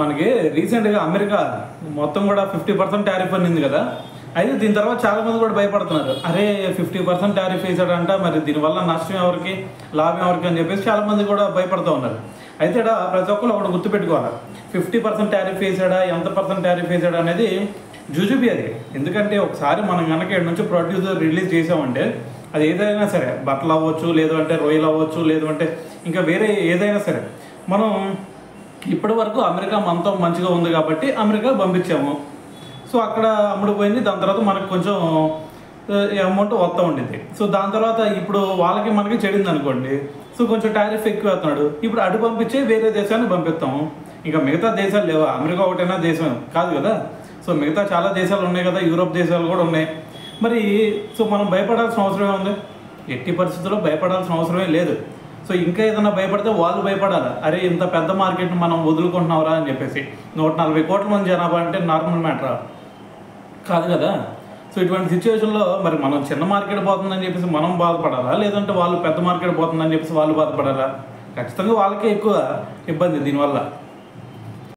మనకి రీసెంట్గా అమెరికా మొత్తం కూడా 50% టారిఫ్ అనింది కదా. అయితే దీని తర్వాత చాలామంది కూడా భయపడుతున్నారు. అరే 50% టారిఫ్ వేసాడంట, మరి దీనివల్ల నష్టం ఎవరికి లాభం ఎవరికి అని చెప్పేసి చాలామంది కూడా భయపడుతూ ఉన్నారు. అయితే ఇక్కడ ప్రతి ఒక్కరు ఒకటి గుర్తుపెట్టుకోవాలి, 50% టారిఫ్ వేసాడా, ఎంత పర్సెంట్ టారిఫ్ వేసాడా అనేది జుజుబి అది. ఎందుకంటే ఒకసారి మనం కనుక ఇక్కడ నుంచి ప్రొడ్యూస్ రిలీజ్ చేసామంటే అది ఏదైనా సరే, బట్టలు అవ్వచ్చు, లేదు అంటే రొయ్యలు అవ్వచ్చు, లేదు అంటే ఇంకా వేరే ఏదైనా సరే, మనం ఇప్పటి వరకు అమెరికా మనతో మంచిగా ఉంది కాబట్టి అమెరికా పంపించాము. సో అక్కడ అమ్ముడుపోయింది. దాని తర్వాత మనకు కొంచెం అమౌంట్ వస్తూ ఉండింది. సో దాని తర్వాత ఇప్పుడు వాళ్ళకి మనకి చెడింది అనుకోండి, సో కొంచెం టారిఫ్ ఎక్కువ అవుతున్నాడు. ఇప్పుడు అటు పంపించే వేరే దేశాన్ని పంపిస్తాము. ఇంకా మిగతా దేశాలు లేవా? అమెరికా ఒకటైనా దేశం కాదు కదా. సో మిగతా చాలా దేశాలు ఉన్నాయి కదా, యూరోప్ దేశాలు కూడా ఉన్నాయి. మరి సో మనం భయపడాల్సిన అవసరమే ఉంది? ఎట్టి పరిస్థితుల్లో భయపడాల్సిన అవసరమే లేదు. సో ఇంకా ఏదైనా భయపడితే వాళ్ళు భయపడాలి. అరే ఇంత పెద్ద మార్కెట్ని మనం వదులుకుంటున్నావురా అని చెప్పేసి. 140 కోట్ల మంది జనాభా అంటే నార్మల్ మ్యాటరా కాదు కదా. సో ఇటువంటి సిచ్యువేషన్లో మరి మనం చిన్న మార్కెట్ పోతుందని చెప్పేసి మనం బాధపడాలా, లేదంటే వాళ్ళు పెద్ద మార్కెట్ పోతుందని చెప్పేసి వాళ్ళు బాధపడాలా? ఖచ్చితంగా వాళ్ళకే ఎక్కువ ఇబ్బంది దీనివల్ల.